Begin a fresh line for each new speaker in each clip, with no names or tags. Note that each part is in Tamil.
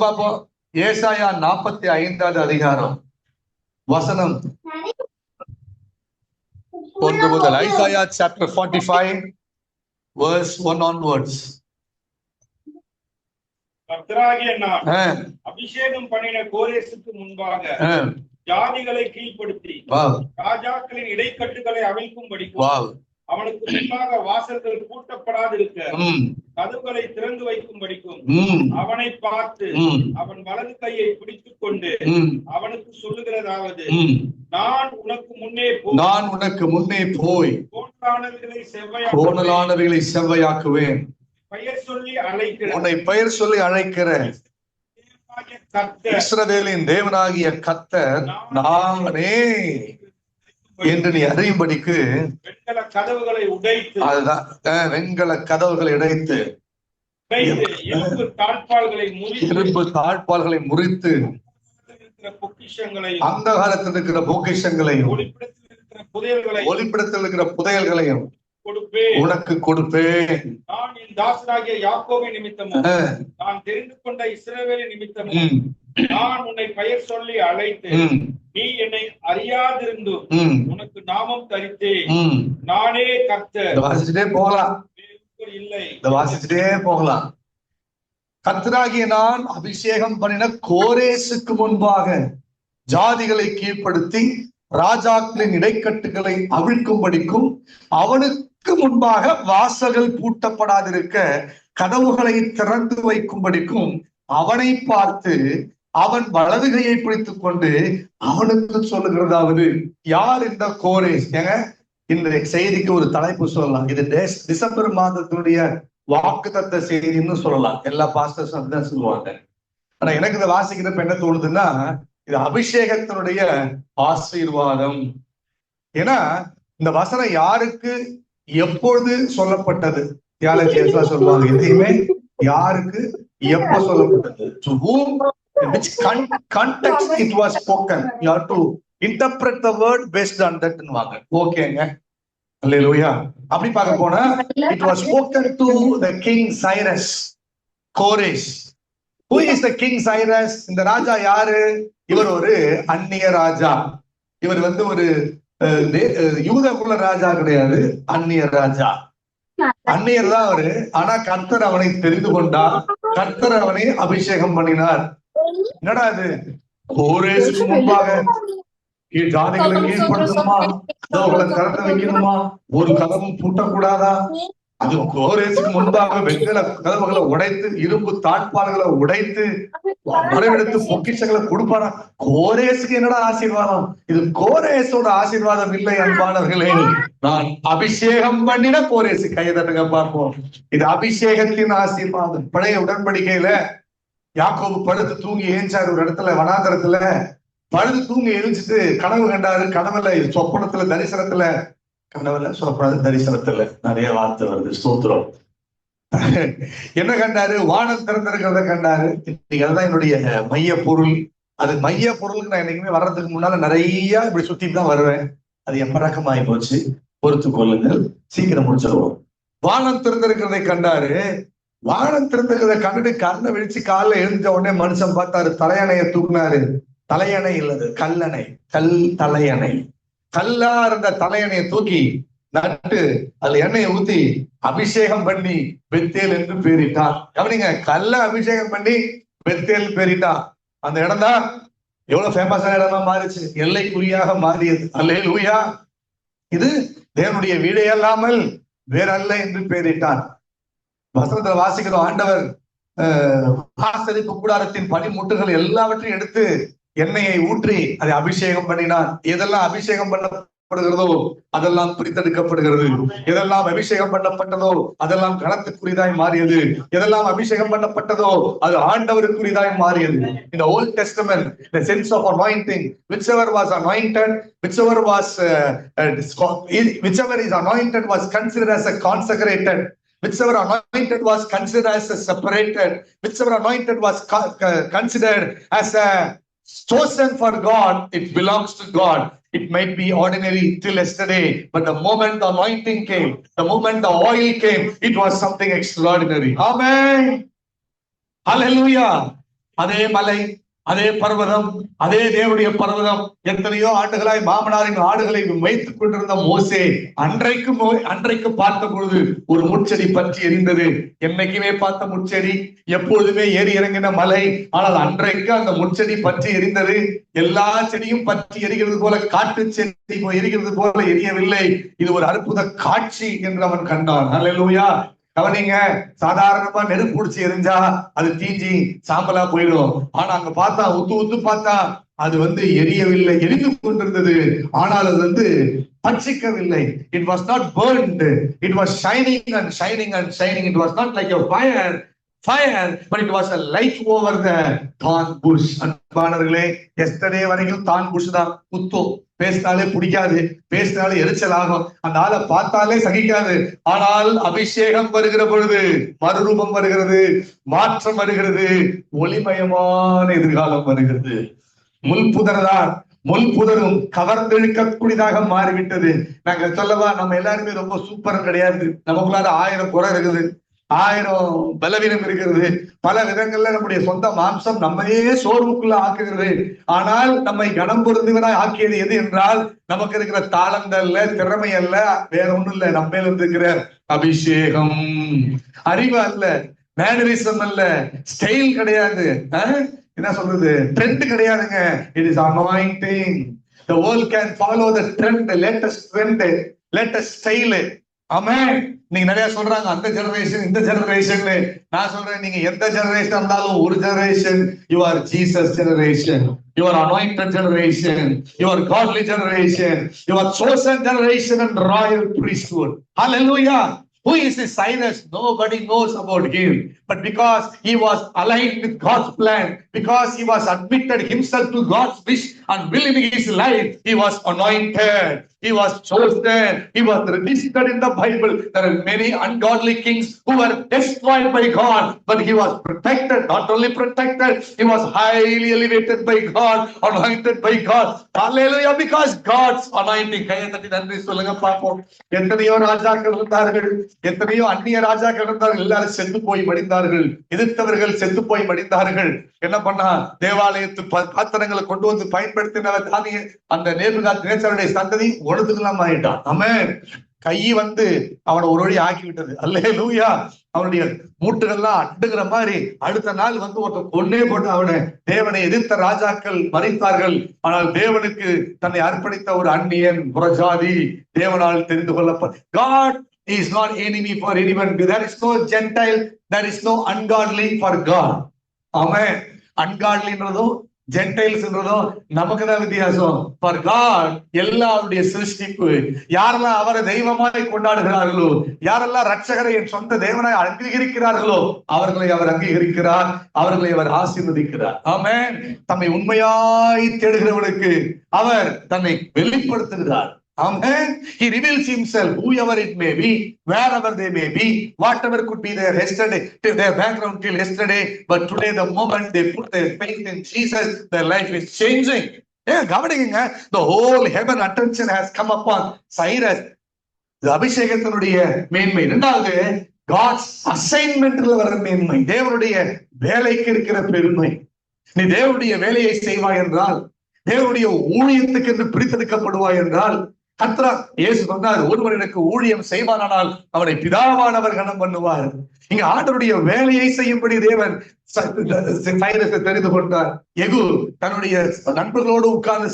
பார்ப்போம். ஏசாயா 45வது அதிகாரம் வசனம் 1 முதல். Isaiah chapter 45 verse 1 onwards.
கர்த்தராகிய நான் அபிஷேகம் பண்ணின கோரேசுக்கு முன்பாக ஜாதிகளை கீழ்ப்படுத்தி ராஜாக்களின் இடைக்கட்டுகளை அவிழ்க்கும்படிக்கும் அவனுக்கு முன்பாக வாசல்கள் பூட்டப்படாதிருக்க கதவுகளை திறந்து வைக்கும்படிக்கும் அவனை பார்த்து அவன் வலது கையை பிடித்துக் கொண்டு அவனுக்கு சொல்லுகிறதாவது, நான் உனக்கு முன்னே போய் கோணலானவைகளை செவ்வையாக்குவேன். உன்னை பெயர் சொல்லி அழைக்கிறேன். இஸ்ரவேலின் தேவனாகிய கர்த்தர் நானே என்று நீ அறியும்படிக்கு வெண்கல கதவுகளை உடைத்து,
அதுதான் வெண்கல கதவுகளை உடைத்து இரும்பு தாழ்பால்களை முறித்து அந்த காலத்தில் இருக்கிற பொக்கிஷங்களையும் ஒளிப்பிடத்தில் இருக்கிற புதையல்களையும் உனக்கு கொடுப்பேன்.
நான் என் தாசனாகிய யாக்கோபின் நிமித்தமும் நான் தெரிந்து கொண்ட இஸ்ரவேலின் நிமித்தமும் நான் உன்னை பெயர் சொல்லி அழைத்து நீ என்னை அறியாதிருந்தும் உனக்கு நாமம் தரித்தேன். நானே கர்த்தர்.
வாசிச்சுட்டே போகலாம்,
இல்லை
வாசிச்சுட்டே போகலாம். கர்த்தராகிய நான் அபிஷேகம் பண்ணின கோரேசுக்கு முன்பாக ஜாதிகளை கீழ்ப்படுத்தி ராஜாக்களின் இடைக்கட்டுகளை அவிழ்க்கும்படிக்கும் அவனுக்கு முன்பாக வாசல்கள் பூட்டப்படாதிருக்க கதவுகளை திறந்து வைக்கும்படிக்கும் அவனை பார்த்து அவன் வலது கையை பிடித்துக் கொண்டு அவனுக்கு சொல்லுகிறதாவது. யார் இந்த கோரேஸ்? இந்த செய்திக்கு ஒரு தலைப்பு சொல்லலாம். இது டிசம்பர் மாதத்தினுடைய வாக்குத்தத்த செய்தின்னு சொல்லலாம். எல்லா பாஸ்டர்ஸும் அப்படிதான் சொல்லுவாங்க. ஆனா எனக்கு இதை வாசிக்கிறப்ப என்ன தோணுதுன்னா, இது அபிஷேகத்தினுடைய ஆசீர்வாதம். ஏன்னா இந்த வசனம் யாருக்கு எப்பொழுது சொல்லப்பட்டது? தியாலஜியஸா சொல்லுவாங்க, எதையுமே யாருக்கு எப்ப சொல்லப்பட்டது, to whom, in which context it was spoken. You have to interpret the word based on that. ஓகேங்க, அல்லேலூயா. அப்படி பார்க்க போனா it was spoken to the king Cyrus, Koresh. Who is the king Cyrus? இந்த ராஜா யாரு? இவர் ஒரு அந்நிய ராஜா. இவர் ஒரு யூதகுல ராஜா கிடையாது, அந்நிய ராஜா. அந்நியர் தான் அவரு. ஆனா கர்த்தர் அவனை தெரிந்து கொண்டார், கர்த்தர் அவனை அபிஷேகம் பண்ணினார். என்னடா இது? கோரேசுக்கு முன்பாக ஜாதிகளை கீழ்படுத்தணுமா, கதவுகளை திறந்து வைக்கணுமா, ஒரு கதவும் பூட்டக்கூடாதா? அது கோரேசுக்கு முன்பாக வெண்கல கதவுகளை உடைத்து இரும்பு தாழ்பால்களை உடைத்து வரவெடுத்து பொக்கிஷங்களை கொடுப்பாரா? கோரேசுக்கு என்னடா ஆசீர்வாதம்? இது கோரேசோட ஆசீர்வாதம் இல்லை அன்பானவர்களே. நான் அபிஷேகம் பண்ணின கோரேசு. கைதட்டுங்க பார்ப்போம். இது அபிஷேகத்தின் ஆசீர்வாதம். பழைய உடன்படிக்கையில யாக்கோபு படுத்து தூங்கி ஏஞ்சாரு ஒரு இடத்துல, வனாந்தரத்துல படுத்து தூங்கி எழுஞ்சிட்டு கனவு கண்டாரு. கனவுல சொப்பனத்துல தரிசனத்துல, கனவுல சொப்பன தரிசனத்துல நிறைய வார்த்தை வருது. ஸ்தோத்திரம். என்ன கண்டாரு? வானம் திறந்திருக்கிறத கண்டாரு. அதுதான் என்னுடைய மைய பொருள். அது மைய பொருளுக்கு நான் என்னைக்குமே வர்றதுக்கு முன்னால நிறைய இப்படி சுத்திட்டு தான் வருவேன். அது என் பழக்கமாயி போச்சு. பொறுத்து கொள்ளுங்கள், சீக்கிரம் முடிச்சிருவோம். வானம் திறந்திருக்கிறதை கண்டாரு. வானம் திறந்திருக்கிறத கண்டுட்டு கண்ணை விழிச்சு காலில் எழுந்த உடனே மனுஷன் பார்த்தாரு. தலையணைய தூக்குனாரு. தலையணை இல்லது, கல்லணை, தலையணை. கல்லா இருந்த தலையணையை தூக்கி நட்டு அதுல எண்ணெயை ஊத்தி அபிஷேகம் பண்ணி பெத்தேல் என்று பேரிட்டான். கவனிங்க, கல்ல அபிஷேகம் பண்ணி பெத்தேல் பேரிட்டான். அந்த இடம் தான் எவ்வளவு ஃபேமஸான இடமா மாறிச்சு, எல்லைக்குறியாக மாறியது. அல்லேலூயா. இது தேவனுடைய வீடே அல்லாமல் வேறல்ல என்று பேரிட்டான். வசனத்துல வாசிக்கிறோம், ஆண்டவர் ஆசரிப்பு கூடாரத்தின் பனிமுட்டுகள் எல்லாவற்றையும் எடுத்து எண்ணெயை ஊற்றி அதை அபிஷேகம் பண்ணினான். எதெல்லாம் அபிஷேகம் பண்ணப்படுகிறதோ அதெல்லாம் பிரித்தெடுக்கப்படுகிறது. எதெல்லாம் அபிஷேகம் பண்ணப்பட்டதோ அதெல்லாம் கனத்துக்குரியதாய் மாறியது. எதெல்லாம் அபிஷேகம் பண்ணப்பட்டதோ அது ஆண்டவருக்குரியதாய் மாறியது. In the Old Testament, the sense of anointing, whichever was anointed, whichever is anointed was considered as a consecrated. Whichever anointed was considered as a separated. Whichever anointed was considered as a chosen for God, it belongs to God. It might be ordinary till yesterday, but the moment the anointing came, the moment the oil came, it was something extraordinary. Amen. Hallelujah. அதே மலை, அதே பர்வதம், அதே தேவனுடைய பர்வதம். எத்தனையோ ஆண்டுகளாய் மாமனாரின் ஆடுகளை வைத்துக் கொண்டிருந்த மோசே அன்றைக்கு பார்த்த பொழுது ஒரு முட்செடி பற்றி எரிந்தது. என்னைக்குமே பார்த்த முட்செடி, எப்பொழுதுமே ஏறி இறங்கின மலை. ஆனால் அன்றைக்கு அந்த முட்செடி பற்றி எரிந்தது. எல்லா செடியும் பற்றி எரிகிறது போல, காட்டு செடி எரிகிறது போல எரியவில்லை. இது ஒரு அற்புத காட்சி என்று அவன் கண்டான். அல்லேலூயா. கவனிங்க, சாதாரணமா நெருப்பு பிடிச்சி எரிஞ்சா அது தீஞ்சி சாம்பலா போயிடும். ஆனா அங்க பார்த்தா உத்து பார்த்தா அது எரியவில்லை, எரிந்து கொண்டிருந்தது. ஆனால் அது பட்சிக்கவில்லை. It was not burned, it was shining and shining and shining. It was not like a fire, but it was a light over the thorn bush. அன்பானவர்களே, எஸ்டர்டே வரைக்கும் தான் புஷ் தான் குத்தம், பேசினாலே பிடிக்காது, பேசினாலே எரிச்சல் ஆகும், அந்த ஆளை பார்த்தாலே சகிக்காது. ஆனால் அபிஷேகம் வருகிற பொழுது மறுரூபம் வருகிறது, மாற்றம் வருகிறது, ஒளிமயமான எதிர்காலம் வருகிறது. முள்புதரும் கவர்ந்தெழுக்கக்கூடியதாக மாறிவிட்டது. நாங்க சொல்லவா, நம்ம எல்லாருமே ரொம்ப சூப்பரும் கிடையாது. நமக்குள்ளார 1000 குறை இருக்குது, 1000 பலவீனம் இருக்கிறது. பல விதங்கள்ல நம்முடைய சொந்த மாம்சம் நம்மையே சோர்வுக்குள்ள ஆக்குகிறது. ஆனால் நம்மை கனம் பொருந்துவனாய் ஆக்கியது எது என்றால், நமக்கு இருக்கிற தாளந்த அல்ல, திறமை அல்ல, வேற ஒண்ணும் இல்ல, நம்ம இருக்கிற அபிஷேகம். அறிவு அல்ல, மேனரிசம் அல்ல, ஸ்டைல் கிடையாது, என்ன சொல்றது, ட்ரெண்ட் கிடையாதுங்க. It is anointing. The world can follow the trend, the latest trend, latest style. ஆமென். நீங்க நிறைய சொல்றாங்க அந்த ஜெனரேஷன், இந்த ஜெனரேஷன். நான் சொல்றேன், நீங்க எந்த ஜெனரேஷன் இருந்தாலும் ஒரு generation. You are Jesus generation, you are anointed generation, you are godly generation, you are chosen generation and royal priesthood. Hallelujah. Who is this Cyrus? Nobody knows about him. But because he was aligned with God's plan, because he was admitted himself to God's wish and will in his life, he was anointed, he was chosen, he was registered in the Bible. There are many ungodly kings who were destroyed by God, but he was protected. Not only protected, he was highly elevated by God, anointed by God. Hallelujah. Because God's anointing. கையை தட்டி நன்றி சொல்லுங்க பாப்போம். எத்தனையோ ராஜாக்கள் இருந்தார்கள், எத்தனையோ அந்நிய ராஜாக்கள் இருந்தார்கள். எல்லாரும் செத்து போய் மடிந்தார்கள், எதிர்த்தவர்கள் செத்து போய் மடிந்தார்கள். என்ன பண்ணா, தேவாலயத்து பாத்திரங்களை கொண்டு வந்து பயன்படுத்தினவர் தானிய அந்த நேபுகாத்நேச்சாருடைய சந்ததி ஒழுதுகளாம் ஆயிட்டான். ஆமென். கை அவனை ஒரு வழி ஆக்கி விட்டது. அல்லேலூயா. அவனுடைய மூட்டுகள்லாம் அண்டுகிற மாதிரி அடுத்த நாள் ஒருத்தன் கொன்னே போட்டு அவனை தேவனை எதிர்த்த ராஜாக்கள் மறைத்தார்கள். ஆனால் தேவனுக்கு தன்னை அர்ப்பணித்த ஒரு அந்நியன், புறஜாதி, தேவனால் தெரிந்து கொள்ளப்பட்ட. God is not enemy for anyone. There is no Gentile, there is no ungodly for God. ஆமென். அன்காட்லின்றதும் ஜென்டைல்ஸ்ன்றதும் நமக்குதான் வித்தியாசம். For God எல்லாருடைய சிருஷ்டிப்பு. யாரெல்லாம் அவரை தெய்வமாய் கொண்டாடுகிறார்களோ, யாரெல்லாம் ரட்சகரை என் சொந்த தேவனாய் அங்கீகரிக்கிறார்களோ, அவர்களை அவர் அங்கீகரிக்கிறார், அவர்களை அவர் ஆசீர்வதிக்கிறார். ஆமென். தம்மை உண்மையாய் தேடுகிறவர்களுக்கு அவர் தன்னை வெளிப்படுத்துகிறார். Amen. He reveals himself, whoever it may be, wherever they may be, whatever could be their yesterday, their background till yesterday, but today the moment they put their faith in Jesus, their life is changing. கவனிங்க, the whole heaven attention has come upon Cyrus. அபிஷேகத்தினுடைய மேன்மை. இரண்டாவது, God's assignmentல வர மேன்மை, தேவனுடைய வேலைக்கு இருக்கிற பெருமை. நீ தேவனுடைய வேலையை செய்வாய் என்றால், தேவனுடைய ஊழியத்துக்கு என்று பிரித்தெடுக்கப்படுவாய் என்றால், கர்த்தர் இயேசு சொன்னார், ஒருவர் எனக்கு ஊழியம் செய்வானால் அவனை பிதாவானவர் கனம் பண்ணுவார். இங்க ஆண்டவருடைய வேலையை செய்யும்படி தேவன் சைரஸை தெரிந்து கொண்டார். எகு தன்னுடைய நண்பர்களோடு உட்கார்ந்து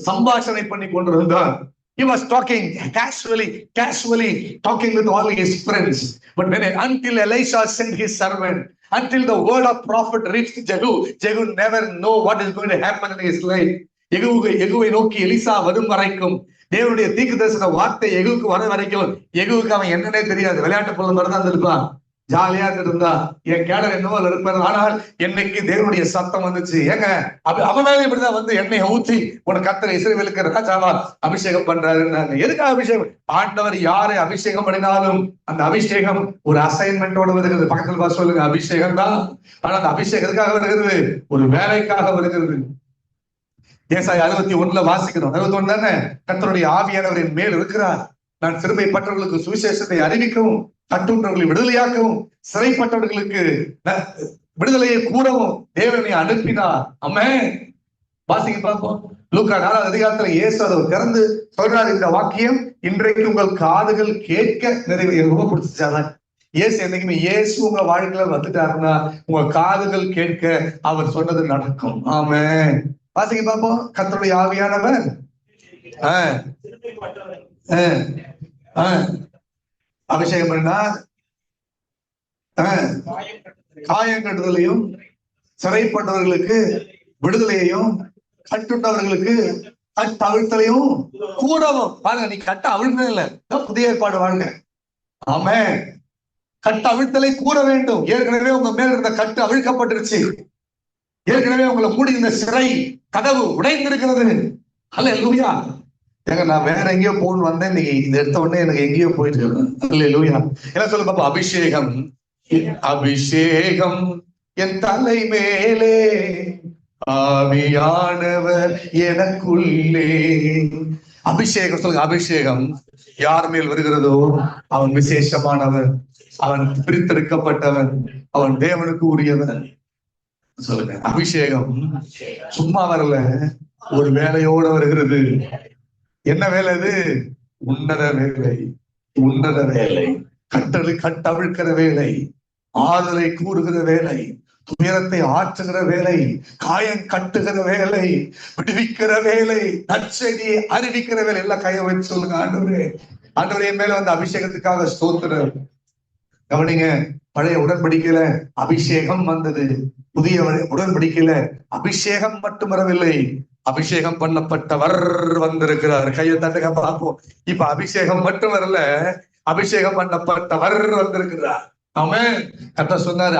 சம்பாஷணை பண்ணி கொண்டிருந்தார். He was talking casually talking with all his friends. But until Elisha sent his servant, until the word of prophet reached Jehu never know what is going to happen in his life. எகுவை நோக்கி எலிசா வரும் வரைக்கும், தேவனுடைய தீர்க்கதரிசன வார்த்தை எகுவுக்கு வர வரைக்கும், எகுவுக்கு அவன் என்னன்னே தெரியாது. விளையாட்டு பொருள் மாதிரி தான் இருப்பான், ஜாலியா இருந்தா என் கேடர் என்னவோ இருப்பாரு. ஆனால் என்னைக்கு தேவனுடைய சத்தம் வந்துச்சு, ஏங்க அவனால இப்படிதான் எண்ணெயை ஊத்தி உன கர்த்தர் இஸ்ரவேலுக்கு ராஜாவா அபிஷேகம் பண்றாருன்னாங்க. எதுக்காக அபிஷேகம்? ஆண்டவர் யாரை அபிஷேகம் பண்ணினாலும் அந்த அபிஷேகம் ஒரு அசைன்மெண்டோட வருகிறது. பக்கத்துல பார்த்து சொல்லுங்க, அபிஷேகம் தான். ஆனா அந்த அபிஷேகத்துக்காக வருகிறது, ஒரு வேலைக்காக வருகிறது. ஏசாயா 61 வாசிக்கிறோம். 61 தானே, கர்த்தருடைய ஆவியானவரின் மேல் இருக்கிறார், நான் சிறுமைப்பட்டவர்களுக்கு சுவிசேஷத்தை அறிவிக்கவும், கட்டுண்டவர்களை விடுதலையாக்கவும், சிறைப்பட்டவர்களுக்கு விடுதலையை கூறவும் தேவனை அனுப்பினார். ஆமென். வாசிக்க பார்ப்போம். லூக்கா 4வது அதிகாரத்துல இயேசு அதை திறந்து சொல்றாரு இந்த வாக்கியம், இன்றைக்கு உங்கள் காதுகள் கேட்க நிறைவேறும். ரொம்ப பிடிச்சிச்சாதான். இயேசு என்னைக்குமே இயேசு உங்க வாழ்க்கையில வந்துட்டாருன்னா உங்க காதுகள் கேட்க அவர் சொன்னது நடக்கும். ஆமென். வாசிக்க பார்ப்போம். கர்த்தருடைய ஆவியானவர் அபிஷேகம் பண்ணா காயம் கட்டுதலையும், சிறைப்பட்டவர்களுக்கு விடுதலையையும், கட்டுண்டவர்களுக்கு கட்டவிழ்த்தலையும் கூடவும். பாருங்க, நீ கட்ட அவிழ்த்தே இல்ல, புதிய ஏற்பாடு வாங்க. ஆமென். கட்ட அவிழ்த்தலை கூற வேண்டும். ஏற்கனவே உங்க மேல இருந்த கட்டு அவிழ்க்கப்பட்டிருச்சு. ஏற்கனவே உங்களை மூடி இந்த சிறை கதவு உடைந்திருக்கிறது. அல்லேலூயா. ஏங்க, நான் வேற எங்கேயோ போன்னு வந்தேன், நீங்க இந்த எடுத்த உடனே எனக்கு எங்கேயோ போயிட்டு இருக்கேன். அல்லேலூயா. என்ன சொல்ல பாப்பா? அபிஷேகம், அபிஷேகம் என் தலை மேலே, ஆவியானவர் எனக்குள்ளே. அபிஷேகம் சொல்லுங்க. அபிஷேகம் யார் மேல் வருகிறதோ அவன் விசேஷமானவன், அவன் பிரித்தெடுக்கப்பட்டவன், அவன் தேவனுக்கு உரியவன். சொல்லுங்க. அபிஷேகம் சும்மா வரல, ஒரு வேலையோட வருகிறது. என்ன வேலை இது? உன்னத வேலை. உன்னத வேலை. கட்டவிழ்க்கிற வேலை, ஆறுதலை கூறுகிற வேலை, துயரத்தை ஆற்றுகிற வேலை, காயம் கட்டுகிற வேலை, விடுவிக்கிற வேலை, நற்செய்தியை அறிவிக்கிற வேலை. எல்லாம் கையை வச்சு சொல்லுங்க. ஆண்டவரே, ஆண்டவரே என் மேல வந்து அபிஷேகத்துக்காக ஸ்தோத்திரம். கவனிங்க, பழைய உடன்படிக்கையில அபிஷேகம் வந்தது. புதிய உடன்படிக்கையில அபிஷேகம் மட்டும் வரவில்லை, அபிஷேகம் பண்ணப்பட்டவர் வந்திருக்கிறார். கையை தட்டுக பார்ப்போம். இப்ப அபிஷேகம் மட்டும் வரல, அபிஷேகம் பண்ணப்பட்டவர் வந்திருக்கிறார். ஆமென். கர்த்தர் சொன்னாரு,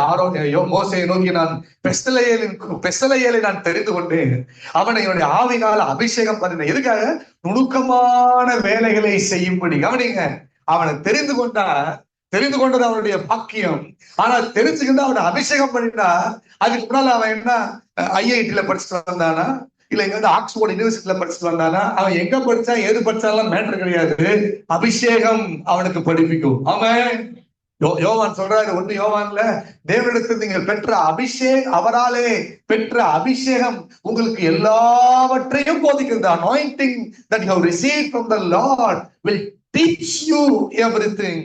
மோசேயை நோக்கி, நான் பெசலெயேலை நான் தெரிந்து கொண்டேன், அவனை என்னுடைய ஆவியினால அபிஷேகம் பண்ணினேன். எதுக்காக? நுணுக்கமான வேலைகளை செய்யும்படி. கவனிங்க, அவனை தெரிந்து கொண்டது அவனுடைய பாக்கியம். ஆனா தெரிஞ்சுக்கிட்டு அவனை அபிஷேகம் பண்ணினா, அதுக்கு முன்னால அவன் என்ன IIT படிச்சுட்டு வந்தானா, இல்ல எங்க வந்து ஆக்ஸ்போர்ட் யூனிவர்சிட்டியில படிச்சுட்டு வந்தானா, அவன் எங்க படிச்சா எது படிச்சாலும் மேட்டர் கிடையாது. அபிஷேகம் அவனுக்கு படிப்பிக்கும். ஆமென். யோவான் சொல்றாரு, 1 யோவான்ல, தேவனிடத்தில் நீங்கள் பெற்ற அபிஷேகம், அவராலே பெற்ற அபிஷேகம் உங்களுக்கு எல்லாவற்றையும் போதிக்கிறது. anointing that you have received from the Lord will teach you everything.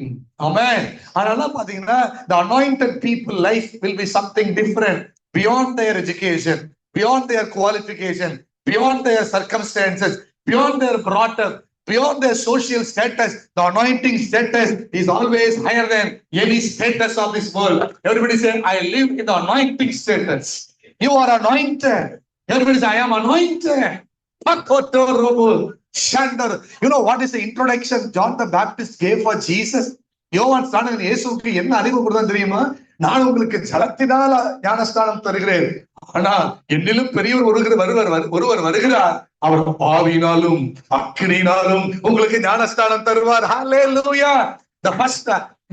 Amen. அதனால பாத்தீங்கன்னா the anointed people life will be something different, beyond their education, beyond their qualification, beyond their circumstances, beyond their brought up, beyond their social status. The anointing status is always higher than any status of this world. Everybody say, I live in the anointing status. You are anointed. Everybody say, I am anointed. You know what is the introduction John the Baptist gave for Jesus? யோவான் ஸ்நானகன் இயேசுவுக்கு என்ன அறிவு கொடுத்தான் தெரியுமா? நான் உங்களுக்கு ஜலத்தினால் ஞானஸ்நானம் தருகிறேன், ஆனா என்னிலும் பெரியவர் ஒருவர் வருகிறார், அவர் ஆவியினாலும் அக்கினியினாலும் உங்களுக்கு ஞானஸ்நானம் தருவார். Hallelujah.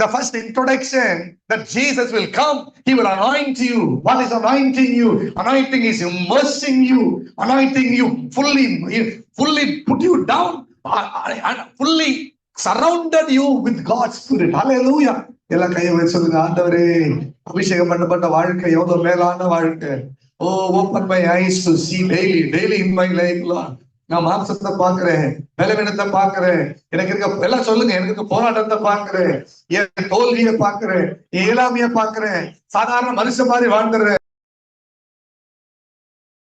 The first introduction that Jesus will come, he will anoint you. What is anointing you? Anointing is immersing you, anointing you fully put you down, fully surrounded you with God's Spirit. Hallelujah. எல்லாம் கையை வச்சு சொல்லுங்க. ஆண்டவரே, அபிஷேகம் பண்ணப்பட்ட வாழ்க்கை எவ்வளவு மேலான வாழ்க்கை. open my eyes to see daily in my life, Lord. நான் மாம்சத்தை பாக்குறேன், பலவீனத்தை பாக்குறேன், எனக்கு இருக்க எல்லாம் சொல்லுங்க, எனக்கு இருக்க போராட்டத்தை பாக்குறேன், என் தோல்வியை பாக்குறேன், இயலாமையை பாக்குறேன், சாதாரண மனுஷன் மாதிரி வாழ்ந்துடுறேன்.